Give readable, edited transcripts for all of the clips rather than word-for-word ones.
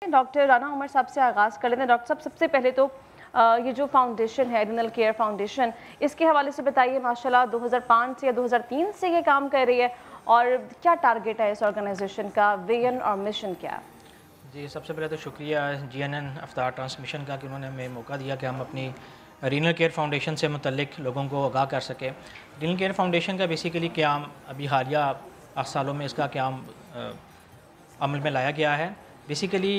Doctor Rana Umar साहब से आगाज़ कर लेते हैं। डॉक्टर साहब, सबसे पहले तो ये जो फाउंडेशन है रीनल केयर फाउंडेशन, इसके हवाले से बताइए। माशाल्लाह 2005 से या 2003 से ये काम कर रही है, और क्या टारगेट है इस ऑर्गेनाइजेशन का, विजन और मिशन क्या है? जी, सबसे पहले तो शुक्रिया GNN अफ्तार ट्रांसमिशन का कि उन्होंने हमें मौका दिया कि हम अपनी रीनल केयर फाउंडेशन से मुतल्लिक लोगों को आगाह कर सकें। रीनल केयर फाउंडेशन का बेसिकली क़याम अभी हालिया 8 सालों में इसका क़याम अमल में लाया गया है। बेसिकली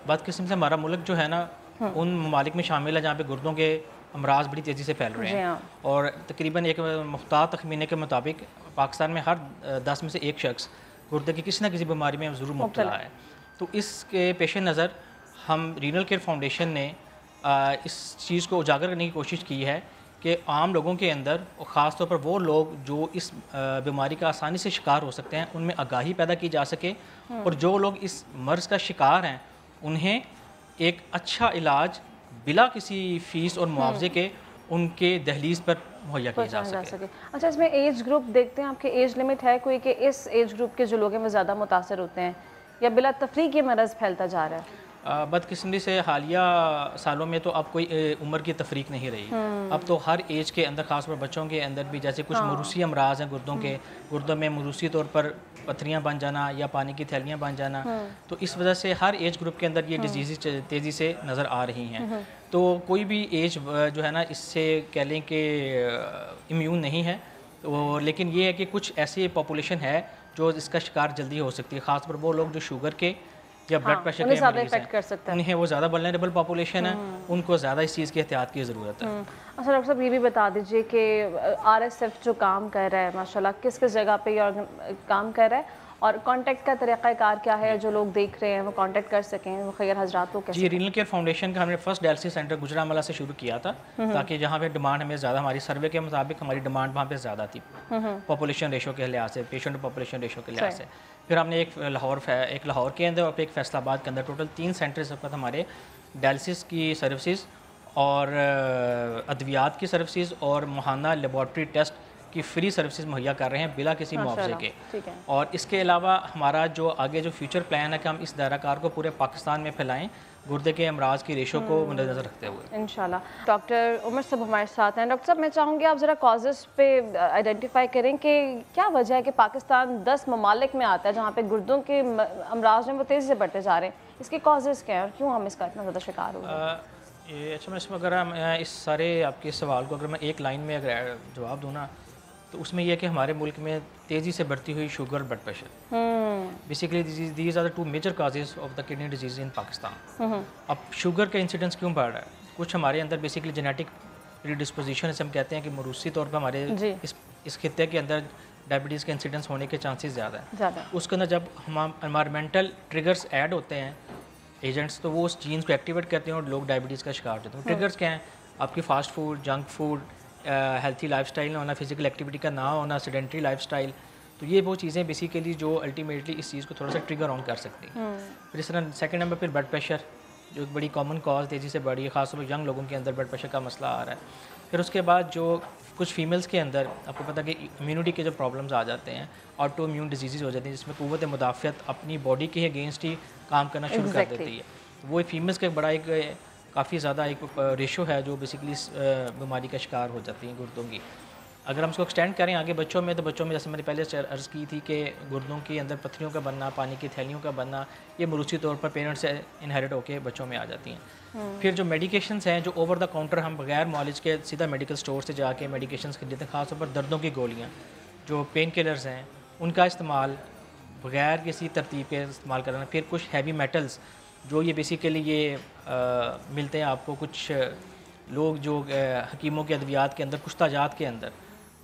बदकिस्मती से हमारा मुल्क जो है ना, उन ममालिक में शामिल है जहाँ पे गुर्दों के अमराज बड़ी तेज़ी से फैल रहे हैं, और तकरीबन एक मुख्तार तखमीने के मुताबिक पाकिस्तान में हर 10 में से एक शख्स गुर्दे की किसी न किसी बीमारी में ज़रूर मुब्तला है। तो इसके पेश नज़र हम रीनल केयर फाउंडेशन ने इस चीज़ को उजागर करने की कोशिश की है कि आम लोगों के अंदर, और ख़ास तौर पर वो लोग जो इस बीमारी का आसानी से शिकार हो सकते हैं, उनमें आगाही पैदा की जा सके, और जो लोग इस मर्ज़ का शिकार हैं उन्हें एक अच्छा इलाज बिला किसी फ़ीस और मुआवजे के उनके दहलीज़ पर मुहैया किया जा सके। अच्छा, इसमें एज ग्रुप देखते हैं, आपके एज लिमिट है कोई कि इस एज ग्रुप के जो लोग हैं वो ज़्यादा मुतासर होते हैं, या बिला तफरीक ये मरज़ फैलता जा रहा है? बदकिस्मती से हालिया सालों में तो अब कोई उम्र की तफरीक नहीं रही। अब तो हर एज के अंदर, ख़ास पर बच्चों के अंदर भी, जैसे कुछ मरूसी अमराज हैं गुर्दों के, गुर्दों में मरूसी तौर पर पथरियाँ बन जाना या पानी की थैलियाँ बन जाना, तो इस वजह से हर एज ग्रुप के अंदर ये डिजीज़ तेज़ी से नज़र आ रही हैं। तो कोई भी एज जो है ना, इससे कह लें कि इम्यून नहीं है, तो लेकिन ये है कि कुछ ऐसी पॉपुलेशन है जो इसका शिकार जल्दी हो सकती है, ख़ास पर वो लोग जो शुगर के या ब्लड प्रेशर के मरीज़ हैं, उन्हें वो ज़्यादा वल्नरेबल पॉपुलेशन है, उनको ज़्यादा इस चीज़ की एहतियात की ज़रूरत है। अच्छा डॉक्टर साहब, ये भी बता दीजिए कि RSF जो काम कर रहा है माशाल्लाह, किस किस जगह पे ये काम कर रहा है, और कांटेक्ट का तरीक़ाकार क्या है, जो लोग देख रहे हैं वो कांटेक्ट कर सकें, वो खैर हजरात को कैसे? जी, रीनल केयर फाउंडेशन का हमने फर्स्ट डायलिसिस सेंटर गुजरांवाला से शुरू किया था, ताकि जहाँ पे डिमांड हमें ज़्यादा, हमारी सर्वे के मुताबिक हमारी डिमांड वहाँ पे ज़्यादा थी पॉपुलेशन रेशो के लिहाज से, पेशेंट पॉपुलेशन रेशो के लिहाज से। फिर हमने एक लाहौर के अंदर और एक फैसलाबाद के अंदर, टोटल 3 सेंटर इस वक्त हमारे डायलिसिस की सर्विसेज और अद्वियात की सर्विसेज और मुहाना लेबॉर्ट्री टेस्ट की फ्री सर्विसेज मुहैया कर रहे हैं बिला किसी मुआवजे के। और इसके अलावा हमारा जो आगे जो फ्यूचर प्लान है कि हम इस दायराकार को पूरे पाकिस्तान में फैलाएं, गुर्दे के अमराज की रेशो को मद्देनज़र रखते हुए इंशाल्लाह। डॉक्टर उमर साहब हमारे साथ हैं। डॉक्टर साहब, मैं चाहूँगी आप ज़रा कॉजेज़ पे आइडेंटिफाई करें कि क्या वजह है कि पाकिस्तान 10 ममालिक में आता है जहाँ पे गुर्दों के अमराज हैं वो तेज़ी से बढ़ते जा रहे हैं। इसके कॉजेज़ क्या हैं और क्यों हम इसका इतना ज़्यादा शिकार हो रहे हैं? अच्छा, मैं इसमें अगर मैं इस सारे आपके सवाल को अगर मैं एक लाइन में अगर जवाब दूँ ना, तो उसमें यह है कि हमारे मुल्क में तेज़ी से बढ़ती हुई sugar, blood pressure, basically these are the 2 major causes of the kidney disease in Pakistan. अब शुगर का इंसिडेंस क्यों बढ़ रहा है? कुछ हमारे अंदर बेसिकली जेनेटिक प्रीडिस्पोजिशन से हम कहते हैं कि मरूसी तौर पर हमारे इस खित्ते के अंदर डायबिटीज़ के इंसिडेंस होने के चांसेस ज़्यादा हैं। उसके अंदर जब हम एनवायरमेंटल ट्रिगर्स ऐड होते हैं, एजेंट्स, तो वो उस जीन्स को एक्टिवेट करते हैं और लोग डायबिटीज़ का शिकार होते हैं। ट्रिगर्स क्या हैं? आपकी fast food, junk food, healthy lifestyle ना होना, फिजिकल एक्टिविटी का ना होना, सेडेंटरी लाइफस्टाइल, तो ये वो चीज़ें बेसिकली जो अल्टीमेटली इस चीज़ को थोड़ा सा ट्रिगर ऑन कर सकती हैं। फिर इस तरह सेकंड नंबर पर ब्लड प्रेशर, जो एक बड़ी कॉमन कॉज तेज़ी से बढ़ी है, खासतौर पर यंग लोगों के अंदर ब्लड प्रेशर का मसला आ रहा है। फिर उसके बाद जो कुछ फीमेल्स के अंदर आपको पता है कि इम्यूनिटी के जो प्रॉब्लम्स आ जाते हैं, ऑटो इम्यून डिजीज़ हो जाती हैं, जिसमें क़ुव्वत मुदाफ़ियत अपनी बॉडी के अगेंस्ट ही काम करना शुरू कर देती है। वो एक फीमेल्स का बड़ा एक काफ़ी ज़्यादा एक रेशो है जो बेसिकली इस बीमारी का शिकार हो जाती हैं गुर्दों की। अगर हम इसको एक्सटेंड करें आगे बच्चों में, तो बच्चों में जैसे मैंने पहले अर्ज़ की थी कि गुर्दों के अंदर पत्थरियों का बनना, पानी की थैलियों का बनना, ये मरूसी तौर पर पेरेंट्स से इनहेरिट होकर बच्चों में आ जाती हैं। फिर जो मेडिकेशंस हैं, जो ओवर द काउंटर हम बगैर मॉलेज के सीधा मेडिकल स्टोर से जाके मेडिकेशंस खरीदते हैं, ख़ासतौर पर दर्दों की गोलियाँ, जो पेन किलर्स हैं, उनका इस्तेमाल बगैर किसी तरतीब के इस्तेमाल करना। फिर कुछ हैवी मेटल्स जो ये बेसिकली ये मिलते हैं आपको, कुछ लोग जो हकीमों के अद्वियात के अंदर, कुछ ताजात के अंदर,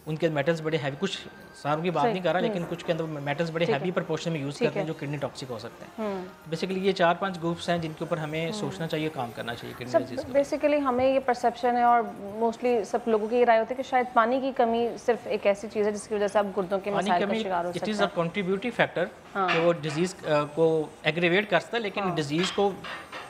उनके मेटल्स बड़े हैवी, कुछ सारों की बात नहीं कर रहा, लेकिन कुछ के अंदर मेटल्स बड़े हैवी प्रपोर्शन में यूज़ करते हैं जो किडनी टॉक्सिक हो सकते हैं। बेसिकली ये 4-5 ग्रुप्स हैं जिनके ऊपर हमें सोचना चाहिए, काम करना चाहिए किडनी डिजीज़ के। बेसिकली हमें ये परसेप्शन है और मोस्टली सब लोगों की राय होती है कि शायद पानी की कमी सिर्फ एक ऐसी चीज़ है जिसकी वजह से आप गुर्दों के मसाइल का शिकार हो सकते हैं। It is a contributive factor कि वो डिजीज़ को एग्रेवेट कर सकता है, लेकिन डिजीज़ को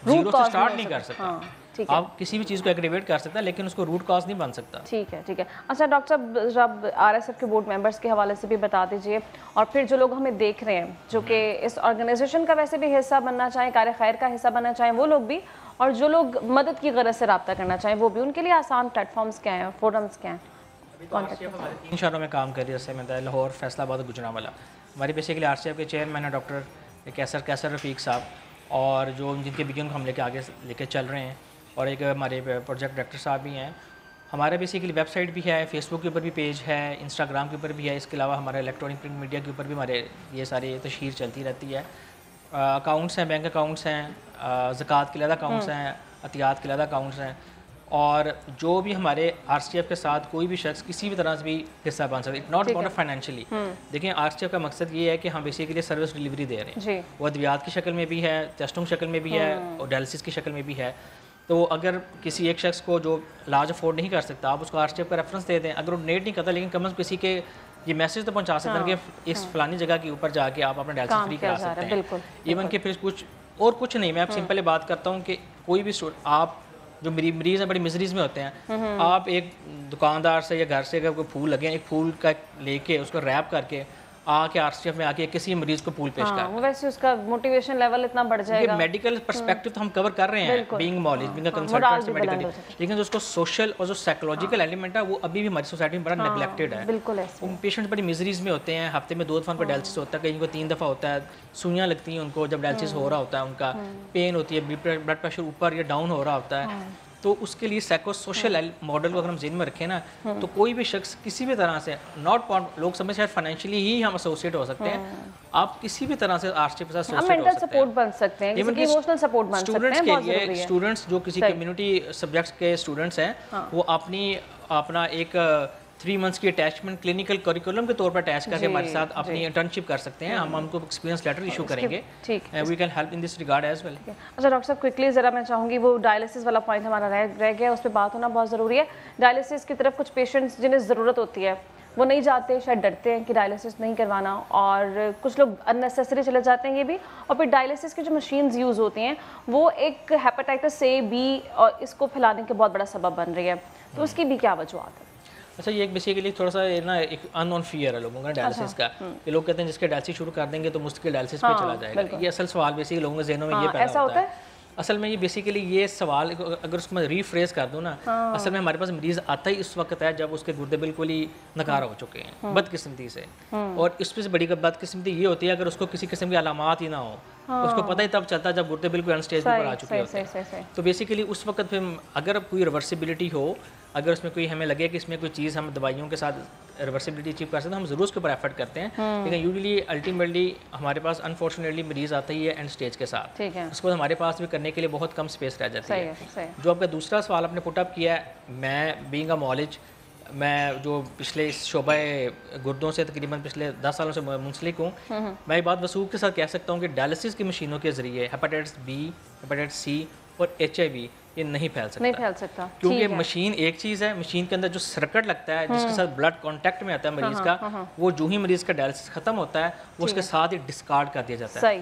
जीरो से स्टार्ट नहीं कर सकता। آپ کسی بھی چیز کو ایگریویٹ کر سکتا ہے لیکن اس کو روٹ کاز نہیں بن سکتا. ٹھیک ہے ٹھیک ہے. اچھا ڈاکٹر صاحب جب RSF کے بورڈ ممبرس کے حوالے سے بھی بتا دیجئے, اور پھر جو لوگ ہمیں دیکھ رہے ہیں جو کہ اس آرگنائزیشن کا ویسے بھی حصہ بننا چاہیں, کار خیر کا حصہ بننا چاہیں, وہ لوگ بھی, اور جو لوگ مدد کی غرض سے رابطہ کرنا چاہیں وہ بھی, ان کے لیے آسان پلیٹ فارمز کیا ہیں, فورمز کیا ہیں؟ ہمارے 3 شہروں میں کام کر رہی ہے, جیسے میں لاہور, فیصل آباد اور گجرانوالہ. ہماری بیسیکلی RCF کے چیئرمین ہیں ڈاکٹر کیسر رفیق صاحب, اور جو جن کے بیجن کو ہم آگے لے کے چل رہے ہیں, اور ایک ہمارے پروجیکٹ ڈائریکٹر صاحب بھی ہیں. ہمارا بیسیکلی ویب سائٹ بھی ہے, فیس بک کے اوپر بھی پیج ہے, انسٹاگرام کے اوپر بھی ہے. اس کے علاوہ ہمارے الیکٹرانک پرنٹ میڈیا کے اوپر بھی ہمارے یہ ساری تشہیر چلتی رہتی ہے. اکاؤنٹس ہیں, بینک اکاؤنٹس ہیں, زکوٰۃ کے علیحدہ اکاؤنٹس ہیں, عطیات کے علیحدہ اکاؤنٹس ہیں, اور جو بھی ہمارے RCF کے ساتھ کوئی بھی شخص کسی بھی طرح سے بھی حصہ بن سکتا ہے, ناٹ اباؤٹ فائنینشلی. دیکھیں RCF کا مقصد یہ ہے کہ ہم بیسیکلی سروس ڈلیوری دے رہے ہیں, وہ ادویات کی شکل میں بھی ہے, ٹیسٹوں کی شکل میں بھی ہے, اور ڈائلسس کی شکل میں بھی ہے. تو اگر کسی ایک شخص کو جو علاج افورڈ نہیں کر سکتا, آپ اس کو RCF کا ریفرنس دے دیں. اگر وہ ڈونیٹ نہیں کرتا لیکن کم از کم کسی کے یہ میسج تو پہنچا سکتے ہیں کہ اس فلانی جگہ کے اوپر جا کے آپ اپنا ڈائلسس فری کرا سکتے ہیں. ایون کہ پھر کچھ نہیں, میں آپ سمپل بات کرتا ہوں کہ کوئی بھی آپ جو مریض ہیں بڑی مزریز میں ہوتے ہیں, آپ ایک دکاندار سے یا گھر سے اگر کوئی پھول لگے, ایک پھول کا لے کے اس کو ریپ کر کے RCF میں کے کسی مریض کو پھول پیش کر, ویسے اس کا موٹیویشن لیول اتنا بڑھ جائے گا. میڈیکل پرسپیکٹو تو ہم کور کر رہے ہیں, بینگ مالج, بینگ کنسلٹنٹ میڈیکل, لیکن جو اس کو سوشل اور جو سائیکولوجیکل ایلیمنٹ ہے وہ ابھی بھی ہماری سوسائٹی میں بڑا نیگلیکٹڈ ہے. وہ پیشنٹس بڑی مزریز میں ہوتے ہیں, ہفتے میں 2 دفعہ ان کو ڈائلسس ہوتا ہے, کہیں کو 3 دفعہ ہوتا ہے, سوئیاں لگتی ہیں ان کو جب ڈائلسس ہو رہا ہوتا ہے, ان کا پین ہوتی ہے, بلڈ پریشر اوپر یا ڈاؤن ہو رہا ہوتا ہے. تو اس کے لیے سائیکو سوشل ماڈل کو اگر ہم ذہن میں رکھیں نا, تو کوئی بھی شخص کسی بھی طرح سے لوگ سمجھ شاید فائنینشلی ہی ہم ایسوسیٹ ہو سکتے ہیں, آپ کسی بھی طرح سے RCF کے ساتھ ایسوسیٹ ہو سکتے ہیں. ایموشنل سپورٹ بن سکتے ہیں. اسٹوڈنٹس کے لیے, اسٹوڈنٹس جو کسی کمیونٹی سبجیکٹس کے اسٹوڈنٹس ہیں, وہ اپنا ایک 3 months کی اٹیچمنٹ کلینکل کریکولم کے طور پر اٹیچ کر کے ہمارے ساتھ اپنی انٹرنشپ کر سکتے ہیں. ہم ان کو ایکسپیرینس لیٹر ایشو کریں گے, we can help in this regard as well. اچھا ڈاکٹر صاحب کوئکلی ذرا میں چاہوں گی, وہ ڈائلسس والا پوائنٹ ہمارا رہ گیا, اس پہ بات ہونا بہت ضروری ہے. ڈائلسس کی طرف کچھ پیشنٹس جنہیں ضرورت ہوتی ہے وہ نہیں جاتے, شاید ڈرتے ہیں کہ ڈائلسس نہیں کروانا, اور کچھ لوگ اننیسیسری چلے جاتے ہیں یہ بھی. اور پھر ڈائلسس کی جو مشینز یوز ہوتی ہیں وہ ایک ہیپاٹائٹس A B اور اس کو پھیلانے کے بہت بڑا سبب بن رہی ہے, تو اس کی بھی کیا وجوہات ہے؟ اچھا, یہ ایک بیسیکلی تھوڑا سا نا ایک ان نون فیئر ہے لوگوں کا ڈائلسس کا, کہ لوگ کہتے ہیں جس کے ڈائلسس شروع کر دیں گے تو مستقل ڈائلسس پہ چلا جائے گا. یہ اصل سوال بیسیکلی لوگوں کے ذہنوں میں یہ پیدا ہوتا ہے. اصل میں یہ بیسیکلی یہ سوال اگر اس کو میں ریفریز کر دوں نا, اصل میں ہمارے پاس مریض آتا ہی اس وقت ہے جب اس کے گردے بالکل ہی ناکارہ ہو چکے ہیں بدقسمتی سے, اور اس پہ سے بڑی بدقسمتی یہ ہوتی ہے اگر اس کو کسی قسم کی علامات ہی نہ ہو, اس کو پتہ ہی تب چلتا ہے جب گردے بالکل اینڈ اسٹیج پر آ چکے ہوتے ہیں. تو بیسیکلی اس وقت پھر اگر کوئی ریورسیبلٹی ہو, اگر اس میں کوئی ہمیں لگے کہ اس میں کوئی چیز ہم دوائیوں کے ساتھ ریورسیبلٹی اچیو کر سکتے ہیں, ہم ضرور اس کے اوپر ایفرٹ کرتے ہیں. لیکن یوزلی الٹیمیٹلی ہمارے پاس انفارچونیٹلی مریض آتا ہی ہے اینڈ اسٹیج کے ساتھ, اس کو ہمارے پاس بھی کرنے کے لیے بہت کم اسپیس رہ جاتی ہے. جو آپ کا دوسرا سوال آپ نے پٹ اپ کیا ہے, میں بینگ اے مالج, میں جو پچھلے اس شعبہ گردوں سے تقریباً پچھلے 10 سالوں سے منسلک ہوں, میں یہ بات وثوق کے ساتھ کہہ سکتا ہوں کہ ڈائلسس کی مشینوں کے ذریعے ہیپاٹائٹس B, ہیپاٹائٹس C اور HIV یہ نہیں پھیل سکتا, کیونکہ مشین ایک چیز ہے, مشین کے اندر جو سرکٹ لگتا ہے جس کے ساتھ بلڈ کانٹیکٹ میں آتا ہے مریض کا, وہ جو ہی مریض کا ڈائلسس ختم ہوتا ہے وہ اس کے ساتھ ہی ڈسکارڈ کر دیا جاتا ہے.